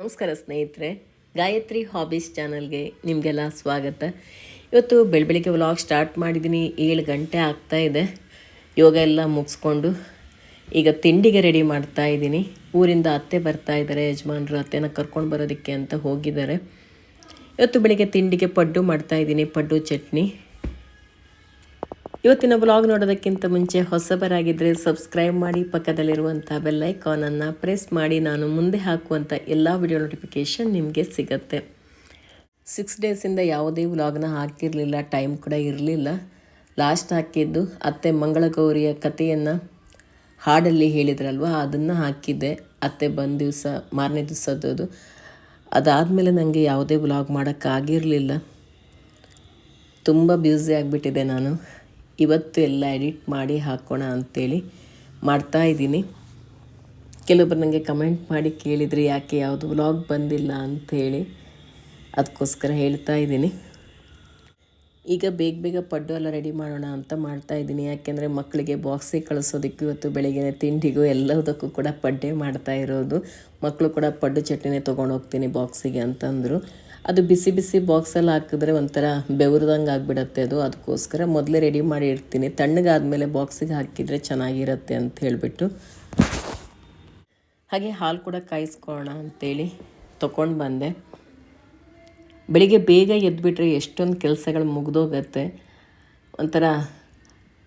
ನಮಸ್ಕಾರ ಸ್ನೇಹಿತರೆ, ಗಾಯತ್ರಿ ಹಾಬೀಸ್ ಚಾನಲ್ಗೆ ನಿಮಗೆಲ್ಲ ಸ್ವಾಗತ. ಇವತ್ತು ಬೆಳಬೆಳಿಗ್ಗೆ ವ್ಲಾಗ್ ಸ್ಟಾರ್ಟ್ ಮಾಡಿದ್ದೀನಿ. 7 ಗಂಟೆ ಆಗ್ತಾಯಿದೆ. ಯೋಗ ಎಲ್ಲ ಮುಗಿಸ್ಕೊಂಡು ಈಗ ತಿಂಡಿಗೆ ರೆಡಿ ಮಾಡ್ತಾ ಇದ್ದೀನಿ. ಊರಿಂದ ಅತ್ತೆ ಬರ್ತಾ ಇದ್ದಾರೆ, ಯಜಮಾನ್ರು ಅತ್ತೆನ ಕರ್ಕೊಂಡು ಬರೋದಕ್ಕೆ ಅಂತ ಹೋಗಿದ್ದಾರೆ. ಇವತ್ತು ಬೆಳಿಗ್ಗೆ ತಿಂಡಿಗೆ ಪಡ್ಡು ಮಾಡ್ತಾಯಿದ್ದೀನಿ, ಪಡ್ಡು ಚಟ್ನಿ. ಇವತ್ತಿನ ವ್ಲಾಗ್ ನೋಡೋದಕ್ಕಿಂತ ಮುಂಚೆ ಹೊಸಬರಾಗಿದ್ದರೆ ಸಬ್ಸ್ಕ್ರೈಬ್ ಮಾಡಿ, ಪಕ್ಕದಲ್ಲಿರುವಂಥ ಬೆಲ್ ಐಕಾನನ್ನು ಪ್ರೆಸ್ ಮಾಡಿ. ನಾನು ಮುಂದೆ ಹಾಕುವಂಥ ಎಲ್ಲ ವಿಡಿಯೋ ನೋಟಿಫಿಕೇಷನ್ ನಿಮಗೆ ಸಿಗುತ್ತೆ. 6 ಡೇಸಿಂದ ಯಾವುದೇ ವ್ಲಾಗ್ನ ಹಾಕಿರಲಿಲ್ಲ, ಟೈಮ್ ಕೂಡ ಇರಲಿಲ್ಲ. ಲಾಸ್ಟ್ ಹಾಕಿದ್ದು ಅತ್ತೆ ಮಂಗಳಗೌರಿಯ ಕಥೆಯನ್ನು ಹಾಡಲ್ಲಿ ಹೇಳಿದ್ರಲ್ವ, ಅದನ್ನು ಹಾಕಿದ್ದೆ. ಅತ್ತೆ ಬಂದ ದಿವಸ ಮಾರನೇ ದಿವಸದ್ದು. ಅದಾದಮೇಲೆ ನನಗೆ ಯಾವುದೇ ವ್ಲಾಗ್ ಮಾಡೋಕ್ಕಾಗಿರಲಿಲ್ಲ. ತುಂಬ ಬ್ಯುಸಿ ಆಗಿಬಿಟ್ಟಿದೆ ನಾನು. ಇವತ್ತು ಎಲ್ಲ ಎಡಿಟ್ ಮಾಡಿ ಹಾಕೋಣ ಅಂಥೇಳಿ ಮಾಡ್ತಾಯಿದ್ದೀನಿ. ಕೆಲವೊಬ್ಬರು ನನಗೆ ಕಮೆಂಟ್ ಮಾಡಿ ಕೇಳಿದ್ರಿ ಯಾಕೆ ಯಾವುದು ವ್ಲಾಗ್ ಬಂದಿಲ್ಲ ಅಂಥೇಳಿ, ಅದಕ್ಕೋಸ್ಕರ ಹೇಳ್ತಾ ಇದ್ದೀನಿ. ಈಗ ಬೇಗ ಪಡ್ಡು ಎಲ್ಲ ರೆಡಿ ಮಾಡೋಣ ಅಂತ ಮಾಡ್ತಾಯಿದ್ದೀನಿ. ಯಾಕೆಂದರೆ ಮಕ್ಕಳಿಗೆ ಬಾಕ್ಸಿಗೆ ಕಳಿಸೋದಕ್ಕೂ ಇವತ್ತು ಬೆಳಗ್ಗೆ ತಿಂಡಿಗೂ ಎಲ್ಲದಕ್ಕೂ ಕೂಡ ಪಡ್ಡೇ ಮಾಡ್ತಾ ಇರೋದು. ಮಕ್ಕಳು ಕೂಡ ಪಡ್ಡು ಚಟ್ನಿನೇ ತೊಗೊಂಡು ಹೋಗ್ತೀನಿ ಬಾಕ್ಸಿಗೆ ಅಂತಂದರು. ಅದು ಬಿಸಿ ಬಿಸಿ ಬಾಕ್ಸಲ್ಲಿ ಹಾಕಿದ್ರೆ ಒಂಥರ ಬೆವರ್ದಂಗೆ ಆಗಿಬಿಡತ್ತೆ ಅದು. ಅದಕ್ಕೋಸ್ಕರ ಮೊದಲೇ ರೆಡಿ ಮಾಡಿ ಇಡ್ತೀನಿ, ತಣ್ಣಗಾದ್ಮೇಲೆ ಬಾಕ್ಸಿಗೆ ಹಾಕಿದರೆ ಚೆನ್ನಾಗಿರುತ್ತೆ ಅಂತ ಹೇಳಿಬಿಟ್ಟು. ಹಾಗೆ ಹಾಲು ಕೂಡ ಕಾಯಿಸ್ಕೊಳ್ಳೋಣ ಅಂಥೇಳಿ ತೊಗೊಂಡು ಬಂದೆ. ಬೆಳಿಗ್ಗೆ ಬೇಗ ಎದ್ದುಬಿಟ್ರೆ ಎಷ್ಟೊಂದು ಕೆಲಸಗಳು ಮುಗಿದೋಗತ್ತೆ. ಒಂಥರ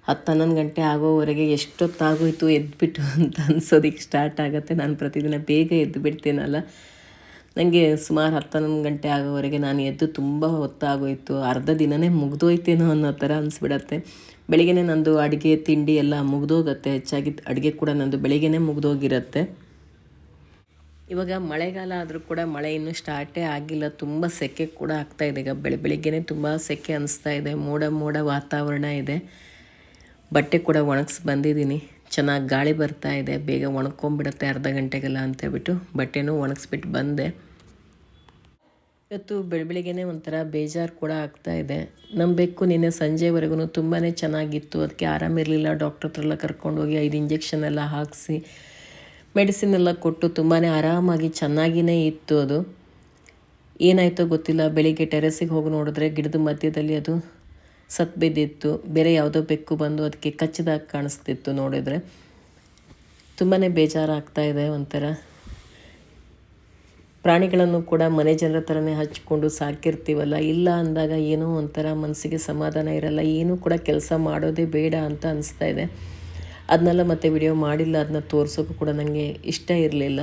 10-11 ಗಂಟೆ ಆಗೋವರೆಗೆ ಎಷ್ಟೊತ್ತಾಗೋಯ್ತು ಎದ್ದುಬಿಟ್ಟು ಅಂತ ಅನ್ಸೋದಕ್ಕೆ ಸ್ಟಾರ್ಟ್ ಆಗುತ್ತೆ. ನಾನು ಪ್ರತಿದಿನ ಬೇಗ ಎದ್ದು ಬಿಡ್ತೀನಲ್ಲ, ನನಗೆ ಸುಮಾರು 10-11 ಗಂಟೆ ಆಗೋವರೆಗೆ ನಾನು ಎದ್ದು ತುಂಬ ಹೊತ್ತಾಗೋಯ್ತು, ಅರ್ಧ ದಿನವೇ ಮುಗ್ದೋಯ್ತೇನೋ ಅನ್ನೋ ಥರ ಅನಿಸ್ಬಿಡತ್ತೆ. ಬೆಳಿಗ್ಗೆ ನಂದು ಅಡುಗೆ ತಿಂಡಿ ಎಲ್ಲ ಮುಗ್ದೋಗುತ್ತೆ. ಹೆಚ್ಚಾಗಿ ಅಡುಗೆ ಕೂಡ ನಂದು ಬೆಳಿಗ್ಗೆ ಮುಗ್ದೋಗಿರುತ್ತೆ. ಇವಾಗ ಮಳೆಗಾಲ ಆದರೂ ಕೂಡ ಮಳೆ ಇನ್ನೂ ಸ್ಟಾರ್ಟೇ ಆಗಿಲ್ಲ. ತುಂಬ ಸೆಕೆ ಕೂಡ ಆಗ್ತಾಯಿದೆ. ಈಗ ಬೆಳಿಗ್ಗೆನೇ ತುಂಬ ಸೆಕೆ ಅನಿಸ್ತಾ ಇದೆ. ಮೋಡ ವಾತಾವರಣ ಇದೆ. ಬಟ್ಟೆ ಕೂಡ ಒಣಗಿಸಿ ಬಂದಿದ್ದೀನಿ. ಚೆನ್ನಾಗಿ ಗಾಳಿ ಬರ್ತಾ ಇದೆ, ಬೇಗ ಒಣಕೊಂಬಿಡುತ್ತೆ ಅರ್ಧ ಗಂಟೆಗೆಲ್ಲ ಅಂತೇಳ್ಬಿಟ್ಟು ಬಟ್ಟೆನೂ ಒಣಗಿಸ್ಬಿಟ್ಟು ಬಂದೆ. ಇವತ್ತು ಬೆಳಿಗ್ಗೆನೇ ಒಂಥರ ಬೇಜಾರು ಕೂಡ ಆಗ್ತಾಯಿದೆ. ನಮ್ಮ ಬೆಕ್ಕು ನಿನ್ನೆ ಸಂಜೆವರೆಗೂ ತುಂಬಾ ಚೆನ್ನಾಗಿತ್ತು. ಅದಕ್ಕೆ ಆರಾಮಿರಲಿಲ್ಲ. ಡಾಕ್ಟ್ರ್ ಹತ್ರ ಎಲ್ಲ ಕರ್ಕೊಂಡೋಗಿ 5 ಇಂಜೆಕ್ಷನ್ ಎಲ್ಲ ಹಾಕಿಸಿ ಮೆಡಿಸಿನ್ ಎಲ್ಲ ಕೊಟ್ಟು ತುಂಬಾ ಆರಾಮಾಗಿ ಚೆನ್ನಾಗಿಯೇ ಇತ್ತು. ಅದು ಏನಾಯಿತೋ ಗೊತ್ತಿಲ್ಲ. ಬೆಳಿಗ್ಗೆ ಟೆರೆಸಿಗೆ ಹೋಗಿ ನೋಡಿದ್ರೆ ಗಿಡದ ಮಧ್ಯದಲ್ಲಿ ಅದು ಸತ್ತು ಬಿದ್ದಿತ್ತು. ಬೇರೆ ಯಾವುದೋ ಬೆಕ್ಕು ಬಂದು ಅದಕ್ಕೆ ಕಚ್ಚಿದಾಗ ಕಾಣಿಸ್ತಿತ್ತು. ನೋಡಿದರೆ ತುಂಬಾ ಬೇಜಾರಾಗ್ತಾಯಿದೆ. ಒಂಥರ ಪ್ರಾಣಿಗಳನ್ನು ಕೂಡ ಮನೆ ಜನರ ಥರನೇ ಹಚ್ಕೊಂಡು ಸಾಕಿರ್ತೀವಲ್ಲ, ಇಲ್ಲ ಅಂದಾಗ ಏನೋ ಒಂಥರ ಮನಸ್ಸಿಗೆ ಸಮಾಧಾನ ಇರಲ್ಲ. ಏನೂ ಕೂಡ ಕೆಲಸ ಮಾಡೋದೇ ಬೇಡ ಅಂತ ಅನಿಸ್ತಾ ಇದೆ. ಅದನ್ನೆಲ್ಲ ಮತ್ತೆ ವಿಡಿಯೋ ಮಾಡಿಲ್ಲ, ಅದನ್ನ ತೋರಿಸೋಕ್ಕೂ ಕೂಡ ನನಗೆ ಇಷ್ಟ ಇರಲಿಲ್ಲ.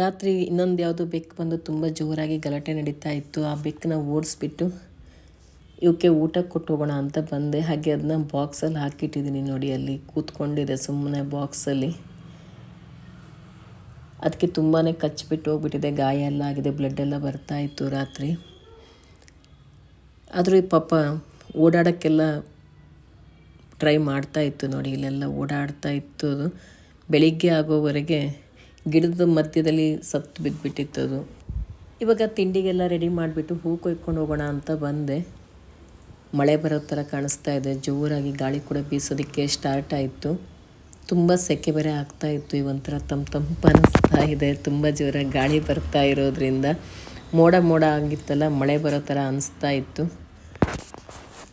ರಾತ್ರಿ ಇನ್ನೊಂದು ಯಾವುದೋ ಬೆಕ್ಕು ಬಂದು ತುಂಬ ಜೋರಾಗಿ ಗಲಾಟೆ ನಡೀತಾ ಇತ್ತು. ಆ ಬೆಕ್ಕನ್ನ ಓಡಿಸ್ಬಿಟ್ಟು ಇವಕ್ಕೆ ಊಟ ಕೊಟ್ಟು ಹೋಗೋಣ ಅಂತ ಬಂದೆ. ಹಾಗೆ ಅದನ್ನ ಬಾಕ್ಸಲ್ಲಿ ಹಾಕಿಟ್ಟಿದ್ದೀನಿ ನೋಡಿ, ಅಲ್ಲಿ ಕೂತ್ಕೊಂಡಿದೆ ಸುಮ್ಮನೆ ಬಾಕ್ಸಲ್ಲಿ. ಅದಕ್ಕೆ ತುಂಬಾ ಕಚ್ಚಿಬಿಟ್ಟು ಹೋಗ್ಬಿಟ್ಟಿದೆ, ಗಾಯ ಎಲ್ಲ ಆಗಿದೆ, ಬ್ಲಡ್ ಎಲ್ಲ ಬರ್ತಾಯಿತ್ತು ರಾತ್ರಿ. ಆದರೂ ಈ ಪಾಪ ಓಡಾಡೋಕ್ಕೆಲ್ಲ ಟ್ರೈ ಮಾಡ್ತಾಯಿತ್ತು ನೋಡಿ, ಇಲ್ಲೆಲ್ಲ ಓಡಾಡ್ತಾ ಇತ್ತು. ಅದು ಬೆಳಿಗ್ಗೆ ಆಗೋವರೆಗೆ ಗಿಡದ ಮಧ್ಯದಲ್ಲಿ ಸತ್ತು ಬಿದ್ದುಬಿಟ್ಟಿತ್ತು ಅದು. ಇವಾಗ ತಿಂಡಿಗೆಲ್ಲ ರೆಡಿ ಮಾಡಿಬಿಟ್ಟು ಹೂ ಕೊಯ್ಕೊಂಡು ಹೋಗೋಣ ಅಂತ ಬಂದೆ. ಮಳೆ ಬರೋ ಥರ ಕಾಣಿಸ್ತಾ ಇದೆ. ಜೋರಾಗಿ ಗಾಳಿ ಕೂಡ ಬೀಸೋದಕ್ಕೆ ಸ್ಟಾರ್ಟ್ ಆಯಿತು. ತುಂಬ ಸೆಕೆ ಬೇರೆ ಆಗ್ತಾಯಿತ್ತು. ಒಂಥರ ತಂಪು ಅನ್ನಿಸ್ತಾ ಇದೆ. ತುಂಬ ಜೋರಾಗಿ ಗಾಳಿ ಬರ್ತಾ ಇರೋದ್ರಿಂದ ಮೋಡ ಆಗಿತ್ತಲ್ಲ, ಮಳೆ ಬರೋ ಥರ ಅನಿಸ್ತಾ ಇತ್ತು.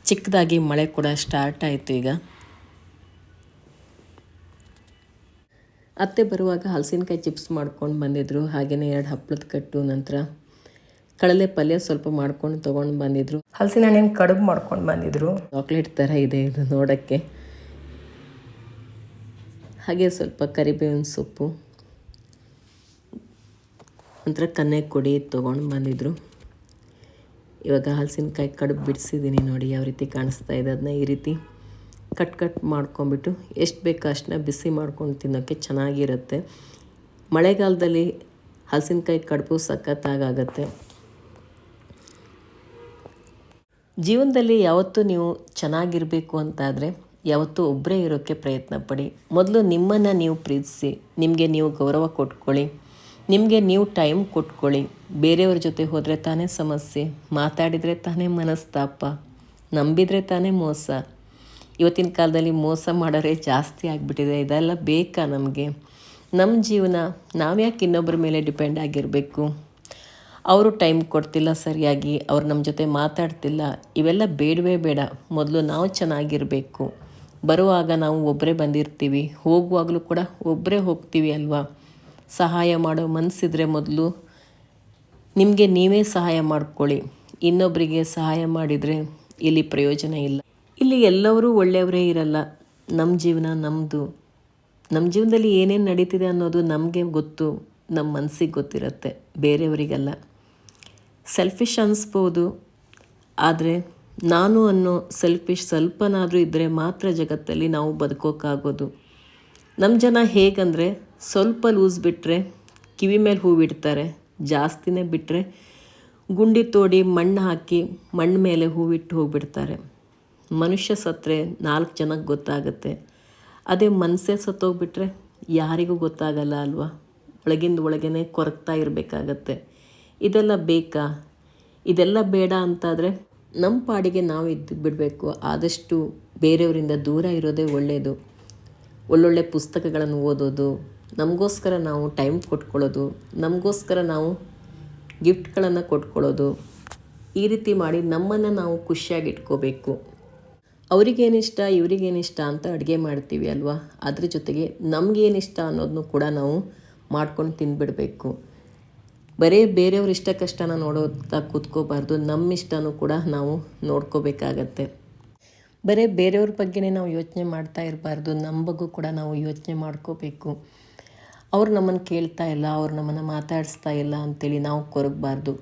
ಚಿಕ್ಕದಾಗಿ ಮಳೆ ಕೂಡ ಸ್ಟಾರ್ಟ್ ಆಯಿತು. ಈಗ ಅತ್ತೆ ಬರುವಾಗ ಹಲಸಿನಕಾಯಿ ಚಿಪ್ಸ್ ಮಾಡ್ಕೊಂಡು ಬಂದಿದ್ದರು. ಹಾಗೆಯೇ 2 ಹಪ್ಪಳದ ಕಟ್ಟು, ನಂತರ ಕಡಲೆ ಪಲ್ಯ ಸ್ವಲ್ಪ ಮಾಡ್ಕೊಂಡು ತೊಗೊಂಡು ಬಂದಿದ್ದರು. ಹಲಸಿನ ಹಣ್ಣಿನ ಕಡುಬು ಮಾಡ್ಕೊಂಡು ಬಂದಿದ್ದರು. ಚಾಕ್ಲೇಟ್ ಥರ ಇದೆ ಇದು ನೋಡೋಕ್ಕೆ. ಹಾಗೆ ಸ್ವಲ್ಪ ಕರಿಬೇವಿನ ಸೊಪ್ಪು, ಒಂಥರ ಕನ್ನೆ ಕೊಡಿ ತೊಗೊಂಡು ಬಂದಿದ್ದರು. ಇವಾಗ ಹಲಸಿನಕಾಯಿ ಕಡುಬು ಬಿಡಿಸಿದ್ದೀನಿ ನೋಡಿ, ಯಾವ ರೀತಿ ಕಾಣಿಸ್ತಾ ಇದೆ. ಅದನ್ನ ಈ ರೀತಿ ಕಟ್ ಮಾಡ್ಕೊಂಬಿಟ್ಟು ಎಷ್ಟು ಬೇಕೋ ಅಷ್ಟನ್ನ ಬಿಸಿ ಮಾಡ್ಕೊಂಡು ತಿನ್ನೋಕ್ಕೆ ಚೆನ್ನಾಗಿರುತ್ತೆ. ಮಳೆಗಾಲದಲ್ಲಿ ಹಲಸಿನಕಾಯಿ ಕಡುಬು ಸಖತ್ತಾಗತ್ತೆ. ಜೀವನದಲ್ಲಿ ಯಾವತ್ತೂ ನೀವು ಚೆನ್ನಾಗಿರಬೇಕು ಅಂತಾದರೆ ಯಾವತ್ತೂ ಒಬ್ಬರೇ ಇರೋಕ್ಕೆ ಪ್ರಯತ್ನ ಪಡಿ. ಮೊದಲು ನಿಮ್ಮನ್ನು ನೀವು ಪ್ರೀತಿಸಿ, ನಿಮಗೆ ನೀವು ಗೌರವ ಕೊಟ್ಕೊಳ್ಳಿ, ನಿಮಗೆ ನೀವು ಟೈಮ್ ಕೊಟ್ಕೊಳ್ಳಿ. ಬೇರೆಯವ್ರ ಜೊತೆ ಹೋದರೆ ತಾನೇ ಸಮಸ್ಯೆ, ಮಾತಾಡಿದರೆ ತಾನೇ ಮನಸ್ತಾಪ, ನಂಬಿದರೆ ತಾನೇ ಮೋಸ. ಇವತ್ತಿನ ಕಾಲದಲ್ಲಿ ಮೋಸ ಮಾಡೋರೇ ಜಾಸ್ತಿ ಆಗಿಬಿಟ್ಟಿದೆ. ಇದೆಲ್ಲ ಬೇಕಾ ನಮಗೆ? ನಮ್ಮ ಜೀವನ ನಾವ್ಯಾಕೆ ಇನ್ನೊಬ್ಬರ ಮೇಲೆ ಡಿಪೆಂಡ್ ಆಗಿರಬೇಕು? ಅವರು ಟೈಮ್ ಕೊಡ್ತಿಲ್ಲ ಸರಿಯಾಗಿ, ಅವ್ರು ನಮ್ಮ ಜೊತೆ ಮಾತಾಡ್ತಿಲ್ಲ, ಇವೆಲ್ಲ ಬೇಡವೇ ಬೇಡ. ಮೊದಲು ನಾವು ಚೆನ್ನಾಗಿರಬೇಕು. ಬರುವಾಗ ನಾವು ಒಬ್ಬರೇ ಬಂದಿರ್ತೀವಿ, ಹೋಗುವಾಗಲೂ ಕೂಡ ಒಬ್ಬರೇ ಹೋಗ್ತೀವಿ ಅಲ್ವಾ? ಸಹಾಯ ಮಾಡೋ ಮನಸ್ಸಿದ್ರೆ ಮೊದಲು ನಿಮಗೆ ನೀವೇ ಸಹಾಯ ಮಾಡ್ಕೊಳ್ಳಿ. ಇನ್ನೊಬ್ಬರಿಗೆ ಸಹಾಯ ಮಾಡಿದರೆ ಇಲ್ಲಿ ಪ್ರಯೋಜನ ಇಲ್ಲ. ಇಲ್ಲಿ ಎಲ್ಲರೂ ಒಳ್ಳೆಯವರೇ ಇರಲ್ಲ. ನಮ್ಮ ಜೀವನ ನಮ್ಮದು. ನಮ್ಮ ಜೀವನದಲ್ಲಿ ಏನೇನು ನಡೀತಿದೆ ಅನ್ನೋದು ನಮಗೆ ಗೊತ್ತು, ನಮ್ಮ ಮನಸ್ಸಿಗೆ ಗೊತ್ತಿರುತ್ತೆ, ಬೇರೆಯವರಿಗಲ್ಲ. ಸೆಲ್ಫಿಶ್ ಅನಿಸ್ಬೋದು, ಆದರೆ ನಾನು ಅನ್ನೋ ಸೆಲ್ಫಿಶ್ ಸ್ವಲ್ಪನಾದರೂ ಇದ್ದರೆ ಮಾತ್ರ ಜಗತ್ತಲ್ಲಿ ನಾವು ಬದುಕೋಕ್ಕಾಗೋದು. ನಮ್ಮ ಜನ ಹೇಗಂದರೆ, ಸ್ವಲ್ಪ ಲೂಸ್ ಬಿಟ್ಟರೆ ಕಿವಿ ಮೇಲೆ ಹೂ ಬಿಡ್ತಾರೆ, ಜಾಸ್ತಿನೇ ಬಿಟ್ಟರೆ ಗುಂಡಿ ತೋಡಿ ಮಣ್ಣು ಹಾಕಿ ಮಣ್ಣು ಮೇಲೆ ಹೂವಿಟ್ಟು ಹೋಗಿಬಿಡ್ತಾರೆ. ಮನುಷ್ಯ ಸತ್ತರೆ 4 ಜನಕ್ಕೆ ಗೊತ್ತಾಗುತ್ತೆ. ಅದೇ ಮನಸ್ಸೇ ಸತ್ತೋಗ್ಬಿಟ್ರೆ ಯಾರಿಗೂ ಗೊತ್ತಾಗಲ್ಲ ಅಲ್ವಾ? ಒಳಗಿಂದ ಒಳಗೇ ಕೊರಗ್ತಾ ಇರಬೇಕಾಗತ್ತೆ. ಇದೆಲ್ಲ ಬೇಕಾ? ಇದೆಲ್ಲ ಬೇಡ ಅಂತಾದರೆ ನಮ್ಮ ಪಾಡಿಗೆ ನಾವು ಇದ್ದು ಬಿಡಬೇಕು. ಆದಷ್ಟು ಬೇರೆಯವರಿಂದ ದೂರ ಇರೋದೇ ಒಳ್ಳೆಯದು. ಒಳ್ಳೊಳ್ಳೆ ಪುಸ್ತಕಗಳನ್ನು ಓದೋದು, ನಮಗೋಸ್ಕರ ನಾವು ಟೈಮ್ ಕೊಟ್ಕೊಳ್ಳೋದು, ನಮಗೋಸ್ಕರ ನಾವು ಗಿಫ್ಟ್ಗಳನ್ನು ಕೊಟ್ಕೊಳ್ಳೋದು, ಈ ರೀತಿ ಮಾಡಿ ನಮ್ಮನ್ನು ನಾವು ಖುಷಿಯಾಗಿ ಇಟ್ಕೋಬೇಕು. ಅವ್ರಿಗೇನಿಷ್ಟ ಇವ್ರಿಗೇನಿಷ್ಟ ಅಂತ ಅಡುಗೆ ಮಾಡ್ತೀವಿ ಅಲ್ವಾ? ಅದ್ರ ಜೊತೆಗೆ ನಮಗೇನಿಷ್ಟ ಅನ್ನೋದನ್ನು ಕೂಡ ನಾವು ಮಾಡ್ಕೊಂಡು ತಿಂದುಬಿಡಬೇಕು. ಬರೀ ಬೇರೆಯವ್ರ ಇಷ್ಟ ಕಷ್ಟನ ನೋಡೋದಕ್ಕೆ ಕೂತ್ಕೋಬಾರ್ದು, ನಮ್ಮ ಇಷ್ಟನೂ ಕೂಡ ನಾವು ನೋಡ್ಕೋಬೇಕಾಗತ್ತೆ. ಬರೀ ಬೇರೆಯವ್ರ ಬಗ್ಗೆನೇ ನಾವು ಯೋಚನೆ ಮಾಡ್ತಾ ಇರಬಾರ್ದು, ನಮ್ಮ ಬಗ್ಗೆ ಕೂಡ ನಾವು ಯೋಚನೆ ಮಾಡ್ಕೋಬೇಕು. ಅವ್ರು ನಮ್ಮನ್ನು ಕೇಳ್ತಾ ಇಲ್ಲ, ಅವ್ರು ನಮ್ಮನ್ನು ಮಾತಾಡಿಸ್ತಾ ಇಲ್ಲ ಅಂಥೇಳಿ ನಾವು ಕೊರಗಬಾರ್ದು.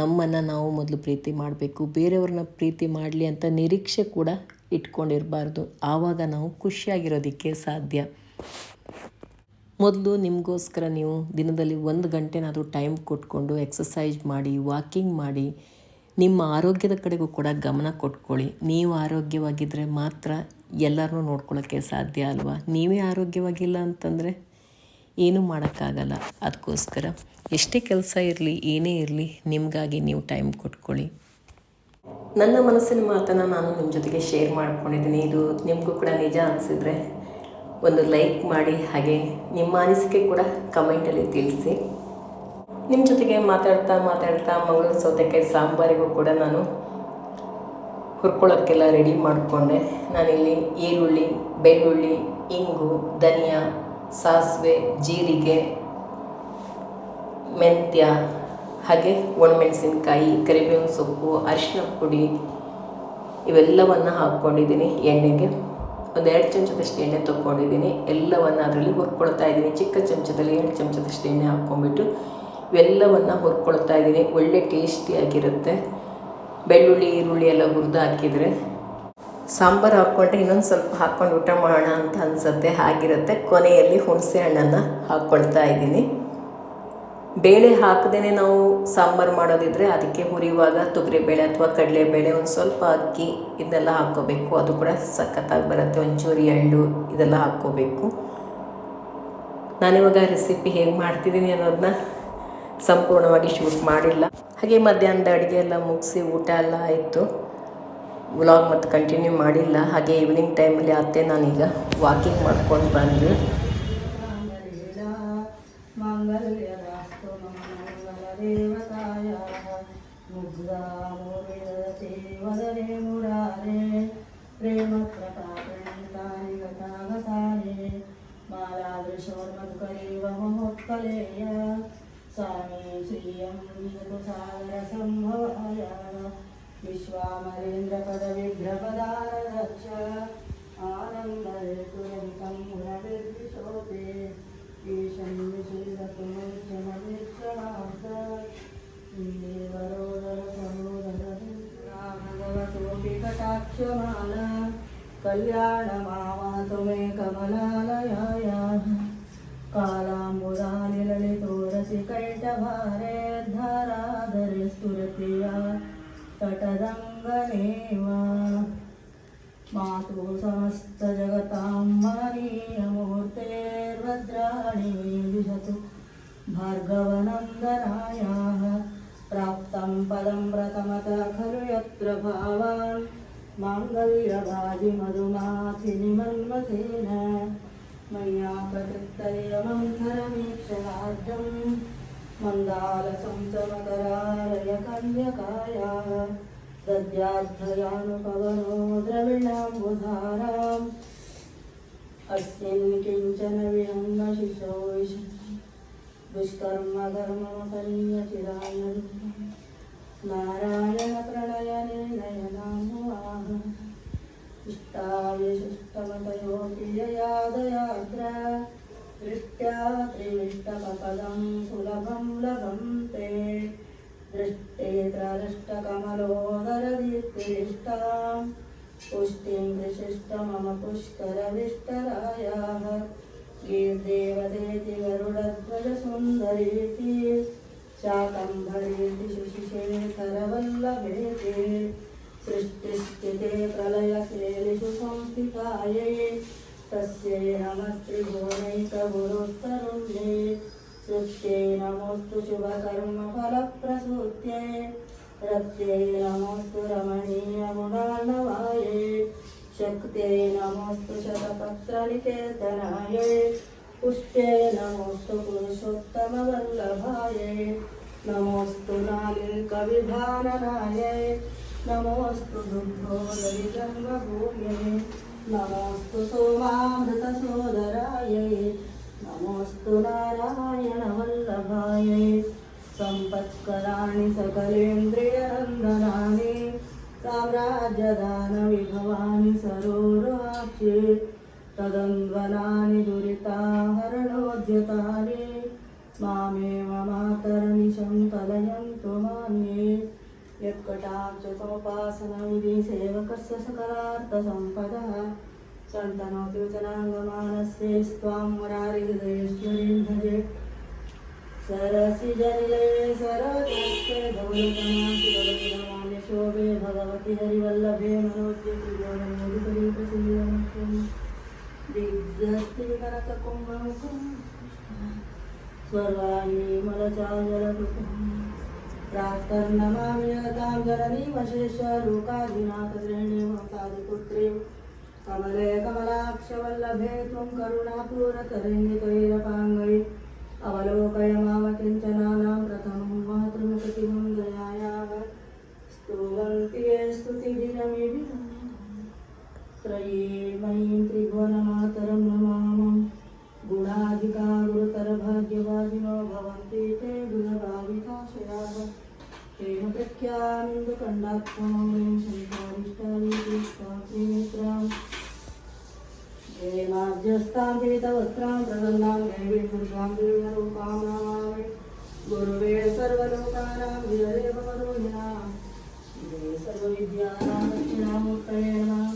ನಮ್ಮನ್ನು ನಾವು ಮೊದಲು ಪ್ರೀತಿ ಮಾಡಬೇಕು. ಬೇರೆಯವ್ರನ್ನ ಪ್ರೀತಿ ಮಾಡಲಿ ಅಂತ ನಿರೀಕ್ಷೆ ಕೂಡ ಇಟ್ಕೊಂಡಿರಬಾರ್ದು. ಆವಾಗ ನಾವು ಖುಷಿಯಾಗಿರೋದಕ್ಕೆ ಸಾಧ್ಯ. ಮೊದಲು ನಿಮಗೋಸ್ಕರ ನೀವು ದಿನದಲ್ಲಿ 1 ಗಂಟೆನಾದರೂ ಟೈಮ್ ಕೊಟ್ಕೊಂಡು ಎಕ್ಸಸೈಜ್ ಮಾಡಿ, ವಾಕಿಂಗ್ ಮಾಡಿ, ನಿಮ್ಮ ಆರೋಗ್ಯದ ಕಡೆಗೂ ಕೂಡ ಗಮನ ಕೊಟ್ಕೊಳ್ಳಿ. ನೀವು ಆರೋಗ್ಯವಾಗಿದ್ದರೆ ಮಾತ್ರ ಎಲ್ಲರನ್ನೂ ನೋಡ್ಕೊಳ್ಳೋಕ್ಕೆ ಸಾಧ್ಯ ಅಲ್ವಾ? ನೀವೇ ಆರೋಗ್ಯವಾಗಿಲ್ಲ ಅಂತಂದರೆ ಏನೂ ಮಾಡೋಕ್ಕಾಗಲ್ಲ. ಅದಕ್ಕೋಸ್ಕರ ಎಷ್ಟೇ ಕೆಲಸ ಇರಲಿ, ಏನೇ ಇರಲಿ, ನಿಮಗಾಗಿ ನೀವು ಟೈಮ್ ಕೊಟ್ಕೊಳ್ಳಿ. ನನ್ನ ಮನಸ್ಸಿನ ಮಾತನ್ನು ನಾನು ನಿಮ್ಮ ಜೊತೆಗೆ ಶೇರ್ ಮಾಡ್ಕೊಂಡಿದ್ದೀನಿ. ಇದು ನಿಮಗೂ ಕೂಡ ನಿಜ ಅನಿಸಿದರೆ ಒಂದು ಲೈಕ್ ಮಾಡಿ, ಹಾಗೆ ನಿಮ್ಮ ಅನಿಸಿಕೆ ಕೂಡ ಕಮೆಂಟಲ್ಲಿ ತಿಳಿಸಿ. ನಿಮ್ಮ ಜೊತೆಗೆ ಮಾತಾಡ್ತಾ ಮಂಗಳೂರು ಸೌತೆಕಾಯಿ ಸಾಂಬಾರಿಗೂ ಕೂಡ ನಾನು ಹುರ್ಕೊಳ್ಳೋಕ್ಕೆಲ್ಲ ರೆಡಿ ಮಾಡಿಕೊಂಡೆ. ನಾನಿಲ್ಲಿ ಈರುಳ್ಳಿ, ಬೆಳ್ಳುಳ್ಳಿ, ಇಂಗು, ಧನಿಯಾ, ಸಾಸಿವೆ, ಜೀರಿಗೆ, ಮೆಂತ್ಯ, ಹಾಗೆ ಒಣಮೆಣಸಿನ್ಕಾಯಿ, ಕರಿಬೇವಿನ ಸೊಪ್ಪು, ಅರಿಶಿನ ಪುಡಿ ಇವೆಲ್ಲವನ್ನು ಹಾಕ್ಕೊಂಡಿದ್ದೀನಿ. ಎಣ್ಣೆಗೆ ಒಂದು 2 ಚಮಚದಷ್ಟು ಎಣ್ಣೆ ತೊಗೊಂಡಿದ್ದೀನಿ. ಎಲ್ಲವನ್ನು ಅದರಲ್ಲಿ ಹುರ್ಕೊಳ್ತಾ ಇದ್ದೀನಿ. ಚಿಕ್ಕ ಚಮಚದಲ್ಲಿ 2 ಚಮಚದಷ್ಟು ಎಣ್ಣೆ ಹಾಕ್ಕೊಂಡ್ಬಿಟ್ಟು ಇವೆಲ್ಲವನ್ನು ಹುರ್ಕೊಳ್ತಾ ಇದ್ದೀನಿ. ಒಳ್ಳೆ ಟೇಸ್ಟಿಯಾಗಿರುತ್ತೆ. ಬೆಳ್ಳುಳ್ಳಿ, ಈರುಳ್ಳಿ ಎಲ್ಲ ಹುರಿದು ಹಾಕಿದರೆ ಸಾಂಬಾರು ಹಾಕ್ಕೊಂಡ್ರೆ ಇನ್ನೊಂದು ಸ್ವಲ್ಪ ಹಾಕ್ಕೊಂಡು ಊಟ ಮಾಡೋಣ ಅಂತ ಅನಿಸುತ್ತೆ, ಹಾಗಿರುತ್ತೆ. ಕೊನೆಯಲ್ಲಿ ಹುಣಸೆ ಹಣ್ಣನ್ನು ಹಾಕ್ಕೊಳ್ತಾ ಇದ್ದೀನಿ. ಬೇಳೆ ಹಾಕದೇ ನಾವು ಸಾಂಬಾರು ಮಾಡೋದಿದ್ರೆ ಅದಕ್ಕೆ ಹುರಿಯುವಾಗ ತೊಗರಿಬೇಳೆ ಅಥವಾ ಕಡಲೆಬೇಳೆ, ಒಂದು ಸ್ವಲ್ಪ ಅಕ್ಕಿ ಇದನ್ನೆಲ್ಲ ಹಾಕ್ಕೋಬೇಕು. ಅದು ಕೂಡ ಸಖತ್ತಾಗಿ ಬರುತ್ತೆ. ಒಂಚೂರು ಎಳ್ಳು ಇದೆಲ್ಲ ಹಾಕ್ಕೋಬೇಕು. ನಾನಿವಾಗ ರೆಸಿಪಿ ಹೇಗೆ ಮಾಡ್ತಿದ್ದೀನಿ ಅನ್ನೋದನ್ನ ಸಂಪೂರ್ಣವಾಗಿ ಶೂಟ್ ಮಾಡಿಲ್ಲ. ಹಾಗೆ ಮಧ್ಯಾಹ್ನದ ಅಡುಗೆ ಎಲ್ಲ ಮುಗಿಸಿ ಊಟ ಎಲ್ಲ ಆಯಿತು. ವ್ಲಾಗ್ ಮತ್ತು ಕಂಟಿನ್ಯೂ ಮಾಡಿಲ್ಲ. ಹಾಗೆ ಈವ್ನಿಂಗ್ ಟೈಮಲ್ಲಿ ಅತ್ತೆ ನಾನೀಗ ವಾಕಿಂಗ್ ಮಾಡ್ಕೊಂಡು ಬಂದು ವಿಶ್ವಾಮರೇಂದ್ರ ಪದ ವಿಗ್ರಹದಾರಕ್ಷ ಆನಂದ ಮುರವಿರ್ವಿಶೋತೆ ಈಶನ್ ದೇವರೋದರ ಸಹೋದರ ಭಗವತೋಪಿ ಕಟಾಕ್ಷಮಾಲ ಕಲ್ಯಾಣ ಮಾಮಾತು ಮೇ ಕಮಲಾಲಯಾಯ ಕಾಲಾಂಬುದಾನಿ ಲಲಿತೋರಸಿ ಕೈಟಭಾರೆ ಧಾರಾಧರೆ ಸ್ತುರತಿಯ ತಟದಂಗನೇವ ಮಾತು ಸಮಸ್ತ ಜಗತಾಂ ಮಹನೀಯ ಮೂರ್ತೆರ್ಭದ್ರಾಣಿ ದಿಶತು ಭಾರ್ಗವನಂದನಾಯಾಃ ಪ್ರಾಪ್ತಂ ಪದಂ ವ್ರತಮತಃ ಖಲು ಯತ್ರ ಭಾವಾನ್ ಮಾಂಗಲ್ಯವಾದಿ ಮಧುಮಾಥಿನಿ ಮನ್ಮಥೇನ मया प्रतित्तयमन्थरमीक्षणार्धं मन्दालसं च मकरालय कन्यकायाः दद्याद्धयानुपवनो द्रविणाम्बुधाराम् अस्मिन् किञ्चन विहङ्गशिशो दुष्कर्म धर्ममपनीयचिराय नारायणप्रणयने नयनामुवाह इष्टाय शिष्टमतयोऽपि ययादयात्रा दृष्ट्या त्रिविष्टपदं सुलभं लभन्ते दृष्टेन्द्रदृष्टकमलोदरदीप्तिष्टां पुष्टिं विशिष्ट मम पुष्करविष्टरायाः गीर्देवतेति गरुडध्वजसुन्दरीति शाकम्भरीति शुशिशेखरवल्लभेति सृष्टिस्थिते प्रलयकेलिषु संस्थितायै तस्यै नमस्त्रिभुवनैकगुरुस्तरुण्यै सृष्ट्यै नमोऽस्तु शुभकर्मफलप्रसूत्यै रत्यै नमोऽस्तु रमणीयगुणार्णवायै शक्त्यै नमोऽस्तु शतपत्रनिकेतनायै पुष्ट्यै नमोऽस्तु पुरुषोत्तमवल्लभायै नमोऽस्तु नालीकविधाननायै नमोऽस्तु दुग्धोदरिजन्मभूम्यै नमोऽस्तु सोमामृतसोदरायै नमोऽस्तु नारायणवल्लभायै सम्पत्कराणि सकलेन्द्रियनन्दनानि साम्राज्यदानविभवानि सरोरुहाक्षि तदन्वनानि दुरिताहरणोद्यतानि मामेव मातरनिशं कलयन्तु मान्ये यत्कटाक्षसमुपासनविधिसेवकस्य सकलार्थसम्पदः सन्तनोति वचनाङ्गमानस्य स्वां मुरारिहृदयेश्वरीं भजे सरसिजनिलये सरस्वत्यै धौलतमासिरवतिरमाल्य शोभे भगवति हरिवल्लभे मनोज्ञ प्रसीदनम् दिग्गस्तिविकनककुम्भमुखं स्वर्वाणी मलचाजलपुटम् प्राक्तर्नमामि जगतां जननीमशेषलोकाधिनाथश्रेणीं साधिपुत्रीं कमले कमलाक्षवल्लभे त्वं करुणापूरतरङ्गितैरपाङ्गै अवलोकय माम किञ्चनानां प्रथमं मातृमुखतिमं दयायाः स्तुवन्ति ये स्तुतिभिरमिभिः त्रयीमयीं त्रिभुवनमातरं नमामः गुणाधिका गुरुतरभाग्यवादिनो भवन्ति ते गुणभाविताशयाः तेन प्रख्यामिन्दुकण्डात्मौलिं शङ्कारिष्टारीतिष्ठात्रिमित्राम् हेमाभ्यस्तां पीतवस्त्रां प्रसन्नां देवीं दुर्गां दिव्यरूपां नमामि गुरुवे सर्वलोकानां विजये भवरोहिणां विजये सर्वविद्यानां दक्षिणामूर्तये नमः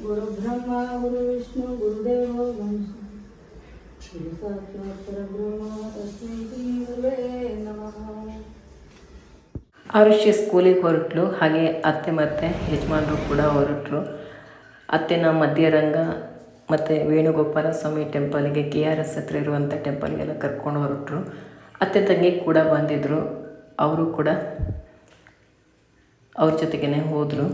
गुरुब्रह्मा गुरुविष्णु गुरुदेवो महेश्वरः साक्षात् परब्रह्म तस्मै ಶ್ರೀ ಗುರುವೇ ನಮಃ. ಆರುಷ್ಯ ಸ್ಕೂಲಿಗೆ ಹೊರಟಳು. ಹಾಗೆ ಅತ್ತೆ ಮತ್ತು ಯಜಮಾನರು ಕೂಡ ಹೊರಟರು. ಅತ್ತೆನ ಮಧ್ಯರಂಗ ಮತ್ತು ವೇಣುಗೋಪಾಲ ಸ್ವಾಮಿ ಟೆಂಪಲ್ಗೆ KRS ಹತ್ರ ಇರುವಂಥ ಟೆಂಪಲ್ಗೆಲ್ಲ ಕರ್ಕೊಂಡು ಹೊರಟರು. ಅತ್ತೆ ತಂಗಿ ಕೂಡ ಬಂದಿದ್ದರು. ಅವರು ಕೂಡ ಅವ್ರ ಜೊತೆಗೇ ಹೋದರು.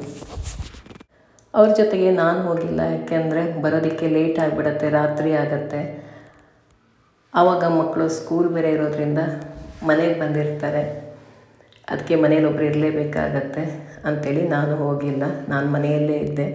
ಅವ್ರ ಜೊತೆಗೆ ನಾನು ಹೋಗಿಲ್ಲ, ಯಾಕೆಂದರೆ ಬರೋದಕ್ಕೆ ಲೇಟ್ ಆಗಿಬಿಡತ್ತೆ, ರಾತ್ರಿ ಆಗತ್ತೆ. ಆವಾಗ ಮಕ್ಕಳು ಸ್ಕೂಲ್ ಬೇರೆ ಇರೋದ್ರಿಂದ ಮನೆಗೆ ಬಂದಿರ್ತಾರೆ, ಅದಕ್ಕೆ ಮನೇಲಿ ಒಬ್ಬರು ಇರಲೇಬೇಕಾಗತ್ತೆ ಅಂಥೇಳಿ ನಾನು ಹೋಗಿಲ್ಲ. ನಾನು ಮನೆಯಲ್ಲೇ ಇದ್ದೆ.